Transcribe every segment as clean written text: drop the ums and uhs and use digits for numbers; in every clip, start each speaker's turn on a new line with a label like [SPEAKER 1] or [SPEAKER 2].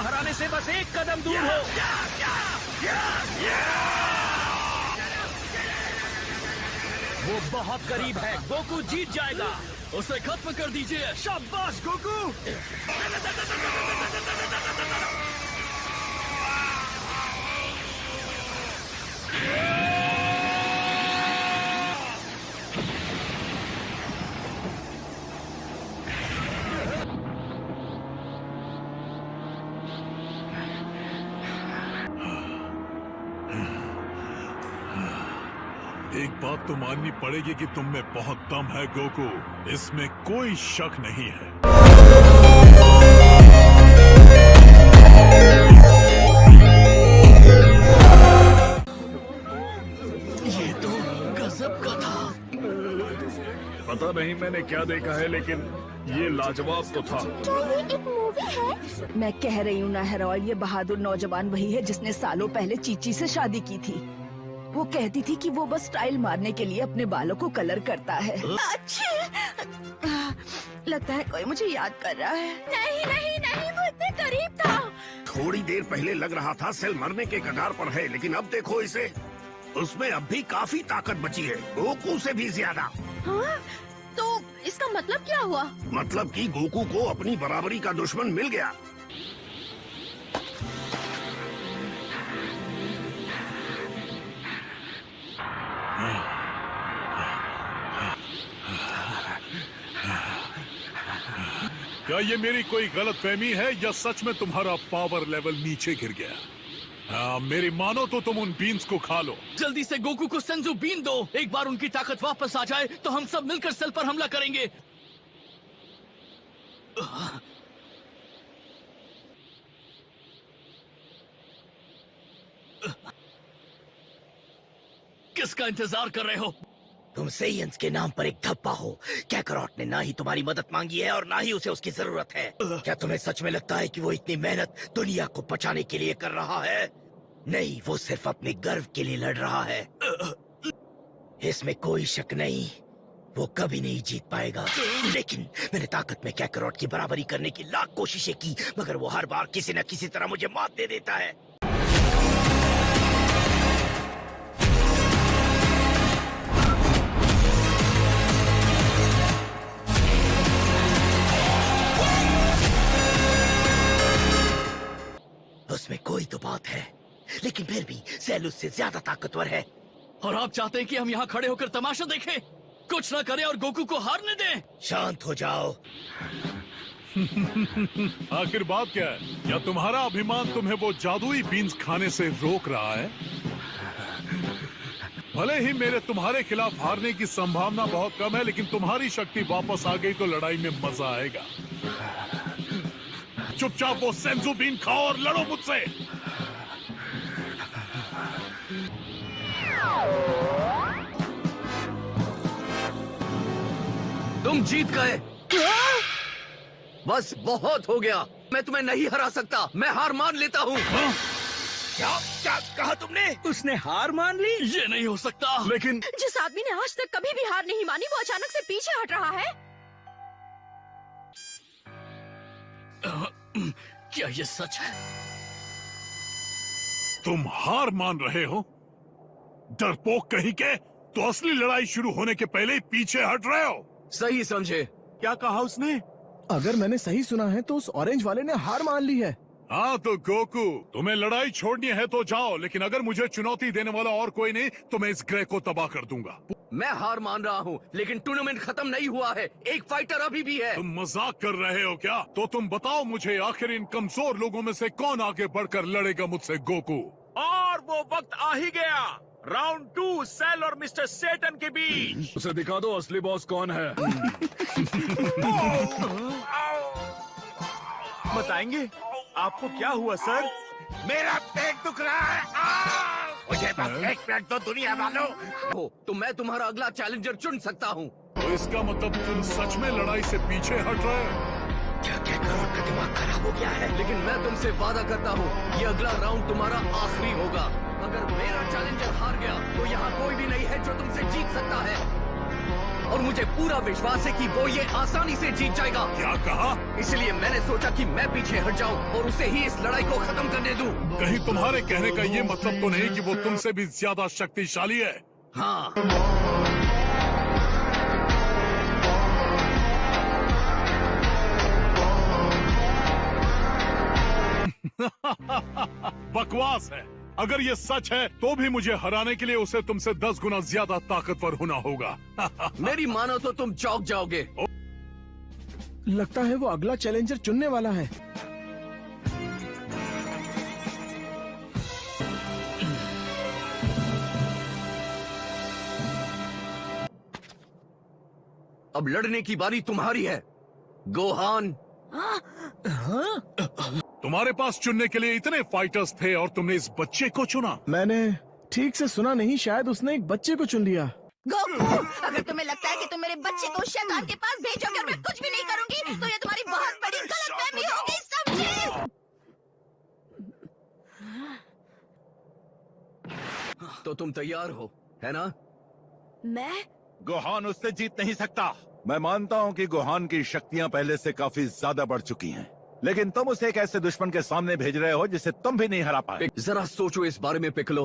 [SPEAKER 1] हराने से बस एक कदम दूर हो। वो बहुत करीब है, गोकू जीत जाएगा।
[SPEAKER 2] उसे खत्म कर दीजिए।
[SPEAKER 1] शाबाश गोकू।
[SPEAKER 3] एक बात तो माननी पड़ेगी कि तुम में बहुत दम है गोकू, इसमें कोई शक नहीं है।
[SPEAKER 2] ये तो गजब का था।
[SPEAKER 4] पता नहीं मैंने क्या देखा है, लेकिन ये लाजवाब तो था।
[SPEAKER 5] क्या ये एक मूवी है? मैं कह रही हूँ ना हेरोल्ड, ये बहादुर नौजवान वही है जिसने सालों पहले चीची से शादी की थी। वो कहती थी कि वो बस स्टाइल मारने के लिए अपने बालों को कलर करता है। अच्छा, लगता है कोई मुझे याद कर रहा है। नहीं नहीं नहीं, वो इतने करीब था।
[SPEAKER 6] थोड़ी देर पहले लग रहा था सेल मरने के कगार पर है, लेकिन अब देखो इसे, उसमें अब भी काफी ताकत बची है, गोकू से भी ज्यादा।
[SPEAKER 5] हाँ? तो इसका मतलब क्या हुआ?
[SPEAKER 6] मतलब कि गोकू को अपनी बराबरी का दुश्मन मिल गया।
[SPEAKER 3] क्या ये मेरी कोई गलतफहमी है या सच में तुम्हारा पावर लेवल नीचे गिर गया? मेरी मानो तो तुम उन बीन्स को खा लो।
[SPEAKER 2] जल्दी से गोकू को सेंजू बीन दो। एक बार उनकी ताकत वापस आ जाए तो हम सब मिलकर सेल पर हमला करेंगे। किसका इंतजार कर रहे हो?
[SPEAKER 1] तुम सेयंस के नाम पर एक धब्बा हो। कैकरॉट ने ना ही तुम्हारी मदद मांगी है और ना ही उसे उसकी जरूरत है। क्या तुम्हें सच में लगता है कि वो इतनी मेहनत दुनिया को बचाने के लिए कर रहा है? नहीं, वो सिर्फ अपने गर्व के लिए लड़ रहा है। इसमें कोई शक नहीं, वो कभी नहीं जीत पाएगा। लेकिन मैंने ताकत में कैकरॉट की बराबरी करने की लाख कोशिशें की, मगर वो हर बार किसी न किसी तरह मुझे मात दे देता है। उसमें कोई तो बात है, लेकिन फिर भी सेल उससे ज्यादा ताकतवर है।
[SPEAKER 2] और आप चाहते हैं कि हम यहाँ खड़े होकर तमाशा देखें? कुछ ना करें और गोकू को हारने दें?
[SPEAKER 1] शांत हो जाओ।
[SPEAKER 3] आखिर बात क्या है? क्या तुम्हारा अभिमान तुम्हें वो जादुई बीन्स खाने से रोक रहा है? भले ही मेरे तुम्हारे खिलाफ हारने की संभावना बहुत कम है, लेकिन तुम्हारी शक्ति वापस आ गई तो लड़ाई में मजा आएगा। चुपचाप वो सेंजू बीन खाओ और लड़ो मुझसे।
[SPEAKER 2] तुम जीत गए। बस बहुत हो गया, मैं तुम्हें नहीं हरा सकता। मैं हार मान लेता हूँ।
[SPEAKER 1] क्या क्या कहा तुमने? उसने हार मान ली?
[SPEAKER 2] ये नहीं हो सकता।
[SPEAKER 3] लेकिन
[SPEAKER 5] जिस आदमी ने आज तक कभी भी हार नहीं मानी, वो अचानक से पीछे हट रहा है।
[SPEAKER 2] क्या ये सच है?
[SPEAKER 3] तुम हार मान रहे हो? डरपोक कहीं के, तो असली लड़ाई शुरू होने के पहले ही पीछे हट रहे हो।
[SPEAKER 2] सही समझे।
[SPEAKER 7] क्या कहा उसने? अगर मैंने सही सुना है तो उस ऑरेंज वाले ने हार मान ली है।
[SPEAKER 3] हाँ तो गोकू, तुम्हें लड़ाई छोड़नी है तो जाओ, लेकिन अगर मुझे चुनौती देने वाला और कोई नहीं तो मैं इस ग्रह को तबाह कर दूंगा।
[SPEAKER 2] मैं हार मान रहा हूँ, लेकिन टूर्नामेंट खत्म नहीं हुआ है। एक फाइटर अभी भी है।
[SPEAKER 3] तुम मजाक कर रहे हो क्या? तो तुम बताओ मुझे, आखिर इन कमजोर लोगों में से कौन आगे बढ़कर लड़ेगा मुझसे गोकू?
[SPEAKER 4] और वो वक्त आ ही गया। राउंड 2 सेल और मिस्टर सेटन के बीच। उसे दिखा दो असली बॉस कौन है।
[SPEAKER 7] बताएंगे आपको क्या हुआ सर?
[SPEAKER 6] मेरा पेट दुख रहा है। मुझे बस एक मिनट दो दुनिया वालों।
[SPEAKER 2] हो तो मैं तुम्हारा अगला चैलेंजर चुन सकता हूँ।
[SPEAKER 3] तो इसका मतलब तुम सच में लड़ाई से पीछे हट रहे हो?
[SPEAKER 1] क्या कैकरॉट का दिमाग खराब हो गया है?
[SPEAKER 2] लेकिन मैं तुमसे वादा करता हूँ, ये अगला राउंड तुम्हारा आखिरी होगा। अगर मेरा चैलेंजर हार गया तो यहाँ कोई भी नहीं है जो तुमसे जीत सकता है। और मुझे पूरा विश्वास है कि वो ये आसानी से जीत जाएगा।
[SPEAKER 3] क्या कहा?
[SPEAKER 2] इसलिए मैंने सोचा कि मैं पीछे हट जाऊं और उसे ही इस लड़ाई को खत्म करने दूं।
[SPEAKER 3] कहीं तुम्हारे कहने का ये मतलब तो नहीं कि वो तुमसे भी ज्यादा शक्तिशाली है?
[SPEAKER 2] हाँ,
[SPEAKER 3] बकवास है। अगर ये सच है तो भी मुझे हराने के लिए उसे तुमसे 10 गुना ज्यादा ताकतवर होना होगा।
[SPEAKER 2] मेरी मानो तो तुम चौंक जाओगे।
[SPEAKER 7] लगता है वो अगला चैलेंजर चुनने वाला है।
[SPEAKER 2] अब लड़ने की बारी तुम्हारी है, गोहान।
[SPEAKER 3] तुम्हारे पास चुनने के लिए इतने फाइटर्स थे और तुमने इस बच्चे को चुना।
[SPEAKER 7] मैंने ठीक से सुना नहीं, शायद उसने एक बच्चे को चुन लिया।
[SPEAKER 8] गोकू, अगर तुम्हें लगता है कि तुम मेरे बच्चे को शैतान के पास भेजोगे और मैं कुछ भी नहीं करूंगी, तो ये तुम्हारी बहुत बड़ी गलतफहमी होगी, समझे?
[SPEAKER 2] तो तुम तैयार हो, है ना?
[SPEAKER 8] मैं?
[SPEAKER 9] गोहान उससे जीत नहीं सकता। मैं मानता हूँ कि गोहान की शक्तियाँ पहले से काफी ज्यादा बढ़ चुकी हैं, लेकिन तुम उसे एक ऐसे दुश्मन के सामने भेज रहे हो जिसे तुम भी नहीं हरा पाए।
[SPEAKER 2] जरा सोचो इस बारे में पिकलो।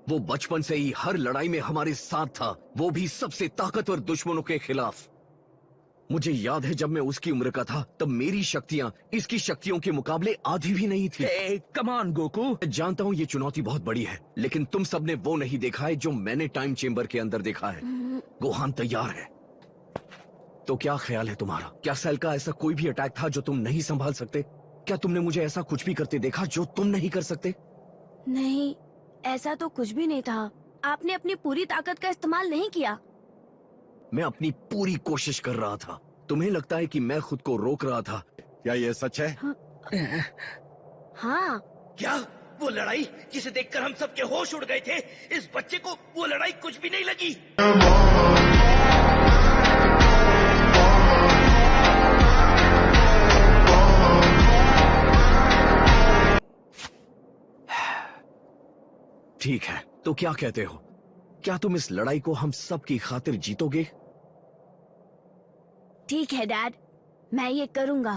[SPEAKER 2] वो बचपन से ही हर लड़ाई में हमारे साथ था, वो भी सबसे ताकतवर दुश्मनों के खिलाफ। मुझे याद है जब मैं उसकी उम्र का था तब मेरी शक्तियाँ इसकी शक्तियों के मुकाबले आधी भी नहीं थी।
[SPEAKER 4] Come on Goku.
[SPEAKER 2] मैं जानता हूँ ये चुनौती बहुत बड़ी है, लेकिन तुम सबने वो नहीं देखा है जो मैंने टाइम चेम्बर के अंदर देखा है। गोहान तैयार है तो क्या ख्याल है तुम्हारा? क्या सेल का ऐसा कोई भी अटैक था जो तुम नहीं संभाल सकते? क्या तुमने मुझे ऐसा कुछ भी करते देखा जो तुम नहीं कर सकते?
[SPEAKER 8] नहीं, ऐसा तो कुछ भी नहीं था। आपने अपनी पूरी ताकत का इस्तेमाल नहीं किया।
[SPEAKER 2] मैं अपनी पूरी कोशिश कर रहा था। तुम्हें लगता है कि मैं खुद को रोक रहा था?
[SPEAKER 9] क्या ये सच है?
[SPEAKER 8] हाँ।
[SPEAKER 1] क्या वो लड़ाई जिसे देखकर हम सबके होश उड़ गए थे, इस बच्चे को वो लड़ाई कुछ भी नहीं लगी?
[SPEAKER 2] ठीक है, तो क्या कहते हो? क्या तुम इस लड़ाई को हम सब की खातिर जीतोगे?
[SPEAKER 8] ठीक है डैड, मैं ये करूंगा।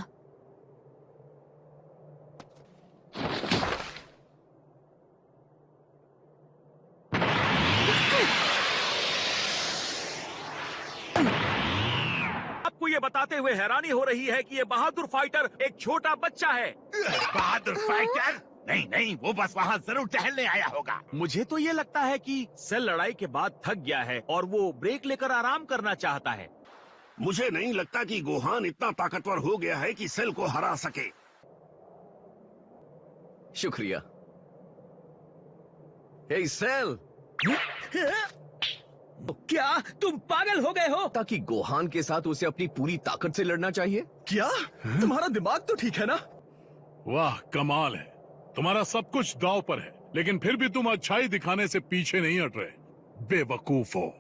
[SPEAKER 4] आपको ये बताते हुए हैरानी हो रही है कि ये बहादुर फाइटर एक छोटा बच्चा है।
[SPEAKER 6] बहादुर फाइटर? नहीं नहीं, वो बस वहाँ जरूर टहलने आया होगा।
[SPEAKER 4] मुझे तो ये लगता है कि सेल लड़ाई के बाद थक गया है और वो ब्रेक लेकर आराम करना चाहता है।
[SPEAKER 6] मुझे नहीं लगता कि गोहान इतना ताकतवर हो गया है कि सेल को हरा सके।
[SPEAKER 2] शुक्रिया। हे सेल,
[SPEAKER 4] क्या तुम पागल हो गए हो?
[SPEAKER 2] ताकि गोहान के साथ उसे अपनी पूरी ताकत से लड़ना चाहिए। क्या तुम्हारा दिमाग तो ठीक है ना?
[SPEAKER 3] वाह, कमाल है। तुम्हारा सब कुछ दांव पर है, लेकिन फिर भी तुम अच्छाई दिखाने से पीछे नहीं हट रहे। बेवकूफ हो।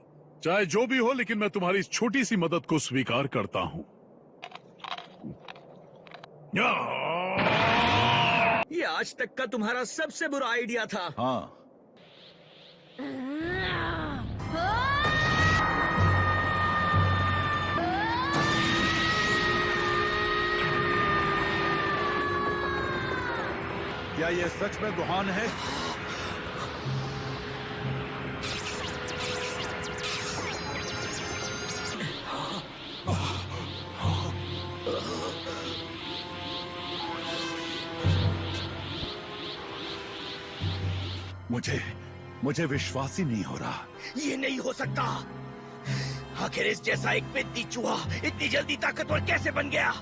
[SPEAKER 3] चाहे जो भी हो, लेकिन मैं तुम्हारी इस छोटी सी मदद को स्वीकार करता हूँ।
[SPEAKER 4] ये आज तक का तुम्हारा सबसे बुरा आइडिया था।
[SPEAKER 9] हाँ, क्या ये सच में गोहान है? मुझे विश्वास ही नहीं हो रहा।
[SPEAKER 1] ये नहीं हो सकता। आखिर इस जैसा एक पेत्ती चूहा इतनी जल्दी ताकतवर कैसे बन गया?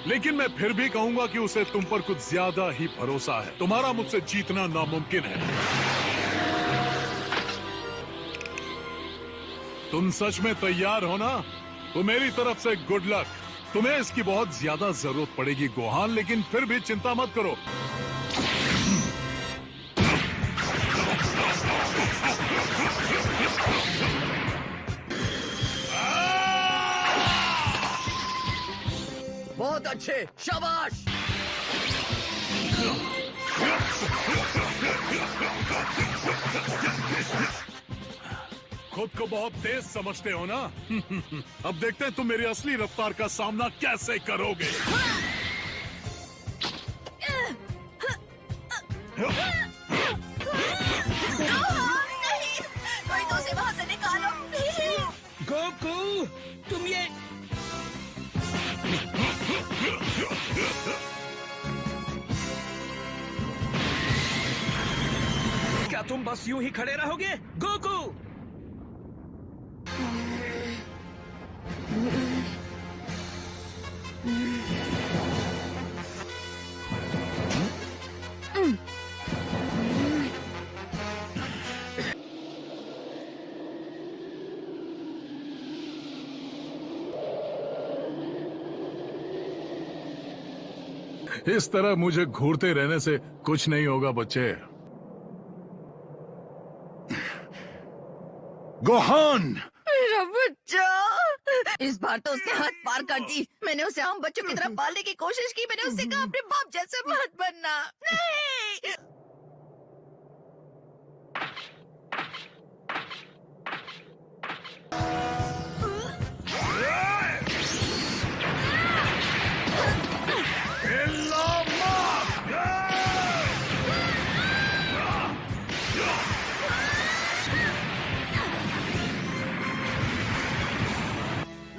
[SPEAKER 3] लेकिन मैं फिर भी कहूंगा कि उसे तुम पर कुछ ज्यादा ही भरोसा है। तुम्हारा मुझसे जीतना नामुमकिन है। तुम सच में तैयार हो ना? तो मेरी तरफ से गुड लक। तुम्हें इसकी बहुत ज्यादा जरूरत पड़ेगी गोहान, लेकिन फिर भी चिंता मत करो।
[SPEAKER 2] बहुत अच्छे, शाबाश।
[SPEAKER 3] खुद को बहुत तेज समझते हो ना? अब देखते हैं तुम मेरी असली रफ्तार का सामना कैसे करोगे।
[SPEAKER 8] नहीं, कोई तो उसे वहाँ से निकालो प्लीज।
[SPEAKER 1] गोकू, तुम ये क्या तुम बस यूं ही खड़े रहोगे? गोकू!
[SPEAKER 3] इस तरह मुझे घूरते रहने से कुछ नहीं होगा बच्चे।
[SPEAKER 9] गोहान!
[SPEAKER 8] मेरा बच्चा, इस बार तो उसने हद पार कर दी। मैंने उसे आम बच्चों की तरह पालने की कोशिश की। मैंने उससे कहा अपने बाप जैसे मत बनना। नहीं।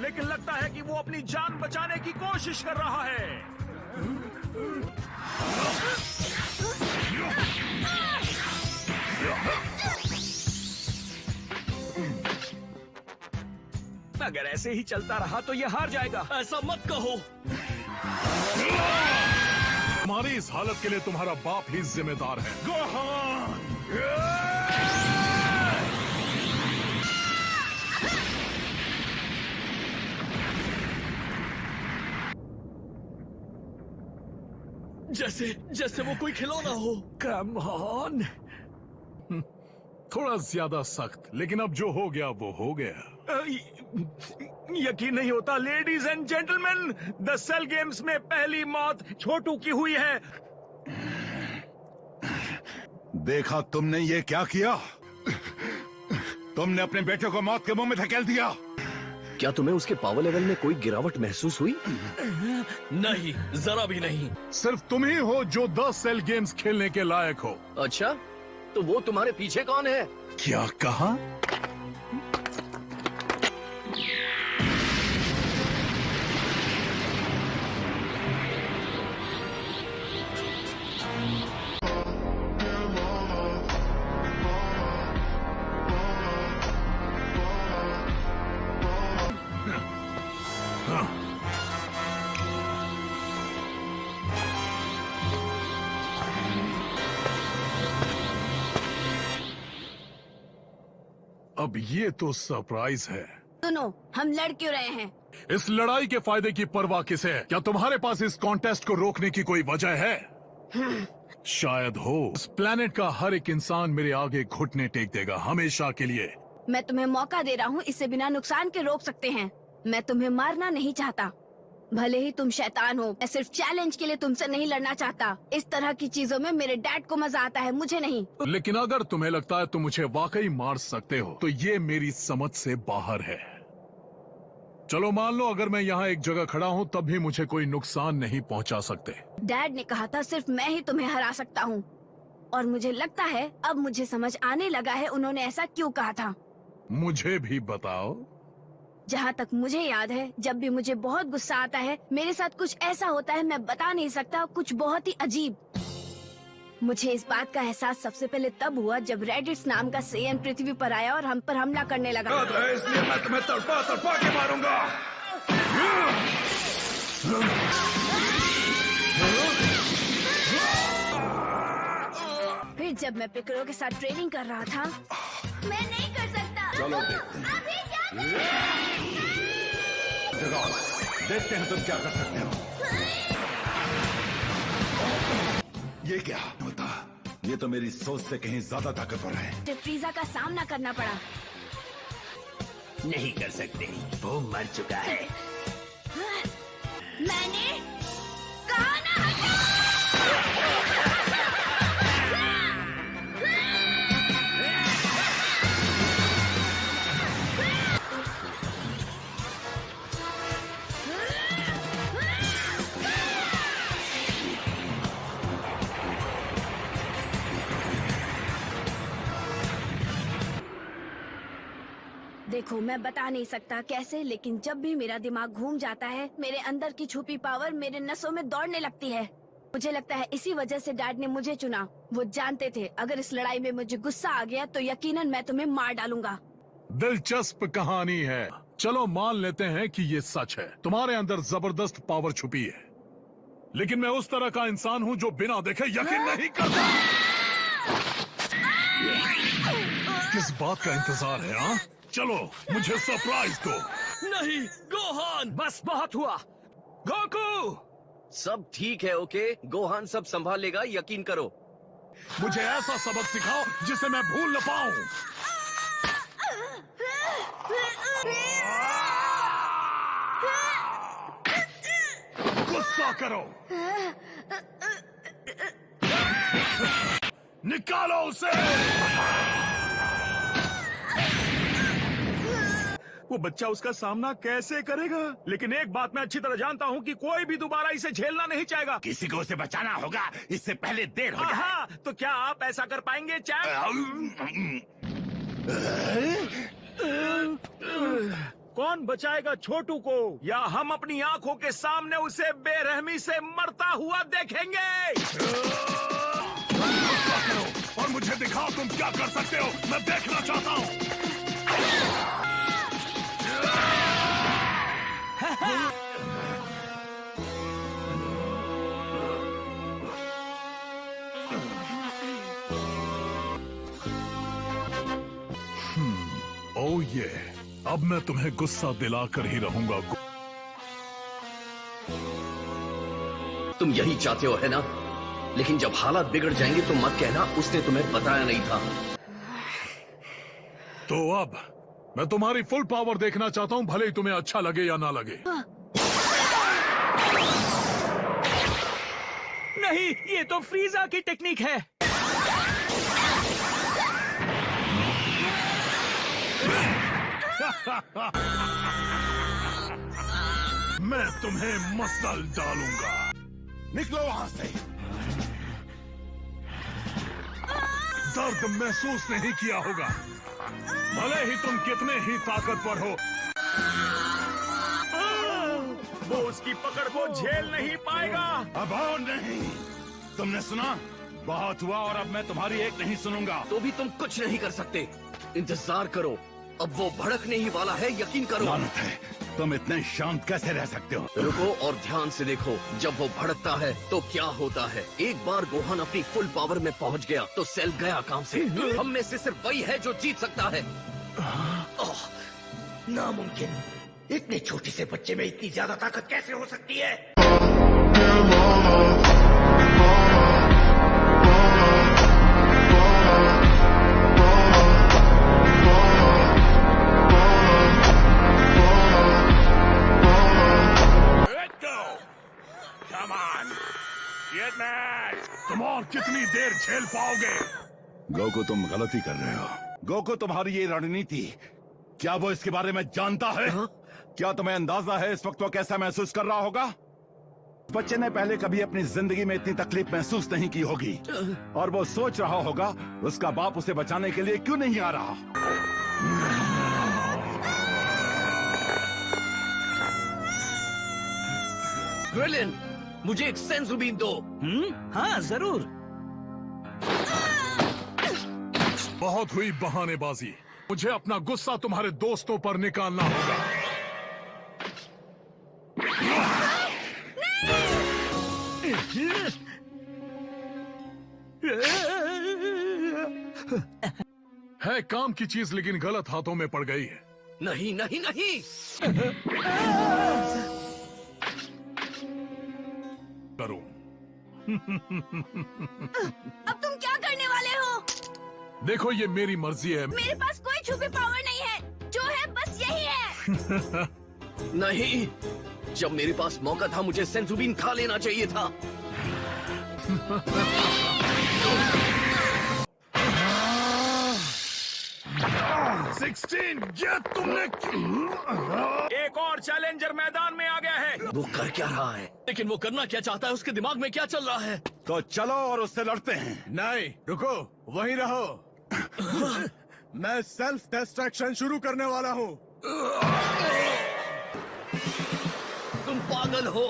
[SPEAKER 4] लेकिन लगता है कि वो अपनी जान बचाने की कोशिश कर रहा है।
[SPEAKER 1] अगर ऐसे ही चलता रहा तो ये हार जाएगा। ऐसा मत कहो।
[SPEAKER 3] तुम्हारी इस हालत के लिए तुम्हारा बाप ही जिम्मेदार है।
[SPEAKER 4] गोहान!
[SPEAKER 1] जैसे वो कोई खिलौना हो। Come on.
[SPEAKER 3] थोड़ा ज्यादा सख्त, लेकिन अब जो हो गया वो हो गया।
[SPEAKER 4] यकीन नहीं होता ladies and gentleman, the Cell Games में पहली मौत छोटू की हुई है।
[SPEAKER 9] देखा तुमने ये क्या किया? तुमने अपने बेटे को मौत के मुंह में धकेल दिया।
[SPEAKER 2] क्या तुम्हें उसके पावर लेवल में कोई गिरावट महसूस हुई?
[SPEAKER 1] नहीं, जरा भी नहीं।
[SPEAKER 3] सिर्फ तुम ही हो जो 10 सेल गेम्स खेलने के लायक हो।
[SPEAKER 2] अच्छा, तो वो तुम्हारे पीछे कौन है?
[SPEAKER 3] क्या कहा? अब ये तो सरप्राइज है।
[SPEAKER 8] सुनो, हम लड़ क्यों रहे हैं?
[SPEAKER 3] इस लड़ाई के फायदे की परवाह किसे है? क्या तुम्हारे पास इस कॉन्टेस्ट को रोकने की कोई वजह है? शायद हो। इस प्लेनेट का हर एक इंसान मेरे आगे घुटने टेक देगा, हमेशा के लिए।
[SPEAKER 8] मैं तुम्हें मौका दे रहा हूँ, इससे बिना नुकसान के रोक सकते हैं। मैं तुम्हें मारना नहीं चाहता, भले ही तुम शैतान हो। मैं सिर्फ चैलेंज के लिए तुमसे नहीं लड़ना चाहता। इस तरह की चीजों में मेरे डैड को मजा आता है, मुझे नहीं।
[SPEAKER 3] लेकिन अगर तुम्हें लगता है तुम मुझे वाकई मार सकते हो, तो ये मेरी समझ से बाहर है। चलो मान लो अगर मैं यहाँ एक जगह खड़ा हूँ तब भी मुझे कोई नुकसान नहीं पहुँचा सकते।
[SPEAKER 8] डैड ने कहा था सिर्फ मैं ही तुम्हें हरा सकता हूँ, और मुझे लगता है अब मुझे समझ आने लगा है उन्होंने ऐसा क्यों कहा था।
[SPEAKER 3] मुझे भी बताओ।
[SPEAKER 8] जहाँ तक मुझे याद है, जब भी मुझे बहुत गुस्सा आता है मेरे साथ कुछ ऐसा होता है, मैं बता नहीं सकता, कुछ बहुत ही अजीब। मुझे इस बात का एहसास सबसे पहले तब हुआ जब रेडिट्स नाम का सेयन पृथ्वी पर आया और हम पर हमला करने लगा।
[SPEAKER 6] इसलिए मैं तुम्हें तड़पा तड़पा के मारूंगा।
[SPEAKER 8] फिर जब मैं पिकरो के साथ ट्रेनिंग कर रहा था, मैं नहीं कर सकता।
[SPEAKER 9] चलो देखते हैं।
[SPEAKER 8] अभी क्या
[SPEAKER 9] देखते हैं तुम क्या कर सकते हो। ये क्या होता? ये तो मेरी सोच से कहीं ज्यादा ताकतवर है।
[SPEAKER 8] फ्रीजा का सामना करना पड़ा।
[SPEAKER 1] नहीं कर सकते, वो मर चुका है।
[SPEAKER 8] मैंने कहा ना हटो। देखो मैं बता नहीं सकता कैसे, लेकिन जब भी मेरा दिमाग घूम जाता है मेरे अंदर की छुपी पावर मेरे नसों में दौड़ने लगती है। मुझे लगता है इसी वजह से डैड ने मुझे चुना। वो जानते थे अगर इस लड़ाई में मुझे गुस्सा आ गया तो यकीनन मैं तुम्हें मार डालूंगा।
[SPEAKER 3] दिलचस्प कहानी है। चलो मान लेते हैं कि ये सच है। तुम्हारे अंदर जबरदस्त पावर छुपी है, लेकिन मैं उस तरह का इंसान हूँ जो बिना देखे यकीन नहीं करता। किस बात का इंतजार है? हाँ, चलो मुझे सरप्राइज दो।
[SPEAKER 2] नहीं गोहान,
[SPEAKER 4] बस बहुत हुआ। गोकू,
[SPEAKER 2] सब ठीक है। ओके गोहान सब संभाल लेगा, यकीन करो।
[SPEAKER 3] मुझे ऐसा सबक सिखाओ जिसे मैं भूल न पाऊं। गुस्सा करो, निकालो उसे।
[SPEAKER 4] वो बच्चा उसका सामना कैसे करेगा? लेकिन एक बात मैं अच्छी तरह जानता हूँ कि कोई भी दोबारा इसे झेलना नहीं चाहेगा।
[SPEAKER 6] किसी को उसे बचाना होगा, इससे पहले देर हो जाए।
[SPEAKER 4] हाँ, तो क्या आप ऐसा कर पाएंगे चैप? कौन बचाएगा छोटू को, या हम अपनी आंखों के सामने उसे बेरहमी से मरता हुआ देखेंगे?
[SPEAKER 3] गुस्सा करो और मुझे दिखाओ तुम क्या कर सकते हो। मैं देखना चाहता हूँ। ओह ये, अब मैं तुम्हें गुस्सा दिलाकर ही रहूंगा।
[SPEAKER 2] तुम यही चाहते हो है ना? लेकिन जब हालात बिगड़ जाएंगे तो मत कहना उसने तुम्हें बताया नहीं था।
[SPEAKER 3] तो अब मैं तुम्हारी फुल पावर देखना चाहता हूँ, भले ही तुम्हें अच्छा लगे या ना लगे।
[SPEAKER 4] नहीं, ये तो फ्रीजा की टेक्निक है।
[SPEAKER 3] मैं तुम्हें मसल डालूंगा।
[SPEAKER 6] निकलो वहां से।
[SPEAKER 3] दर्द महसूस नहीं किया होगा, भले ही तुम कितने ही ताकतवर हो।
[SPEAKER 4] वो उसकी पकड़ को झेल नहीं पाएगा।
[SPEAKER 6] अब और नहीं, तुमने सुना? बहुत हुआ और अब मैं तुम्हारी एक नहीं सुनूंगा।
[SPEAKER 2] तो भी तुम कुछ नहीं कर सकते। इंतजार करो, अब वो भड़कने ही वाला है, यकीन करो।
[SPEAKER 6] लानत है, तुम इतने शांत कैसे रह सकते हो?
[SPEAKER 2] रुको और ध्यान से देखो, जब वो भड़कता है तो क्या होता है। एक बार गोहान अपनी फुल पावर में पहुंच गया तो सेल गया काम से। हम में से सिर्फ वही है जो जीत सकता है।
[SPEAKER 1] ओह, नामुमकिन। इतने छोटे से बच्चे में इतनी ज्यादा ताकत कैसे हो सकती है?
[SPEAKER 3] तुम और कितनी देर झेल पाओगे?
[SPEAKER 6] गोकू, तुम गलती कर रहे हो। गोकू, तुम्हारी ये रणनीति, क्या वो इसके बारे में जानता है? क्या तुम्हें अंदाजा है इस वक्त वो कैसा महसूस कर रहा होगा? बच्चे ने पहले कभी अपनी जिंदगी में इतनी तकलीफ महसूस नहीं की होगी, और वो सोच रहा होगा उसका बाप उसे बचाने के लिए क्यों नहीं आ रहा।
[SPEAKER 2] ग्रेलिन, मुझे एक सेंसु बीम दो।
[SPEAKER 4] हाँ जरूर।
[SPEAKER 3] बहुत हुई बहानेबाजी, मुझे अपना गुस्सा तुम्हारे दोस्तों पर निकालना होगा। है काम की चीज, लेकिन गलत हाथों में पड़ गई है।
[SPEAKER 2] नहीं नहीं नहीं।
[SPEAKER 3] करूं।
[SPEAKER 8] अब तुम क्या करने वाले हो?
[SPEAKER 3] देखो ये मेरी मर्जी है।
[SPEAKER 8] मेरे पास कोई छुपी पावर नहीं है, जो है बस यही है।
[SPEAKER 2] नहीं, जब मेरे पास मौका था मुझे सेंसु बीम खा लेना चाहिए था।
[SPEAKER 3] 16, ये तुमने।
[SPEAKER 4] एक और चैलेंजर मैदान में आ गया है।
[SPEAKER 2] वो कर क्या रहा है? लेकिन वो करना क्या चाहता है? उसके दिमाग में क्या चल रहा है?
[SPEAKER 6] तो चलो और उससे लड़ते हैं।
[SPEAKER 7] नहीं रुको, वहीं रहो। मैं सेल्फ डिस्ट्रैक्शन शुरू करने वाला हूँ।
[SPEAKER 2] तुम पागल हो।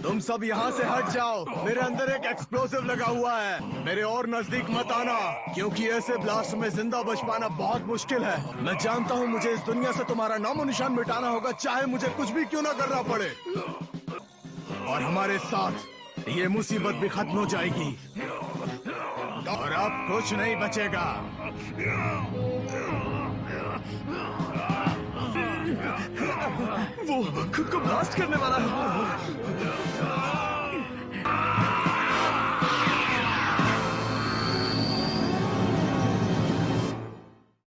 [SPEAKER 7] तुम सब यहाँ से हट जाओ। मेरे अंदर एक एक्सप्लोसिव लगा हुआ है। मेरे और नजदीक मत आना, क्योंकि ऐसे ब्लास्ट में जिंदा बच पाना बहुत मुश्किल है। मैं जानता हूँ मुझे इस दुनिया से तुम्हारा नामो निशान मिटाना होगा, चाहे मुझे कुछ भी क्यों ना करना पड़े। और हमारे साथ ये मुसीबत भी खत्म हो जाएगी और अब कुछ नहीं बचेगा।
[SPEAKER 2] वो खुद को ब्लास्ट करने वाला है।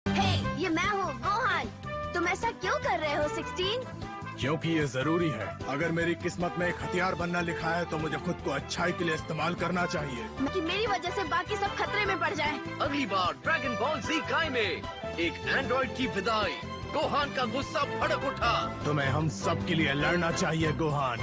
[SPEAKER 8] हे, ये मैं हूँ गोहान। तुम ऐसा क्यों कर रहे हो 16?
[SPEAKER 7] क्योंकि ये जरूरी है। अगर मेरी किस्मत में एक हथियार बनना लिखा है तो मुझे खुद को अच्छाई के लिए इस्तेमाल करना चाहिए,
[SPEAKER 8] कि मेरी वजह से बाकी सब खतरे में पड़ जाएं।
[SPEAKER 2] अगली बार ड्रैगन बॉल Z काई में एक एंड्रॉइड की विदाई। गोहान का गुस्सा भड़क उठा।
[SPEAKER 7] तुम्हें हम सब के लिए लड़ना चाहिए गोहान।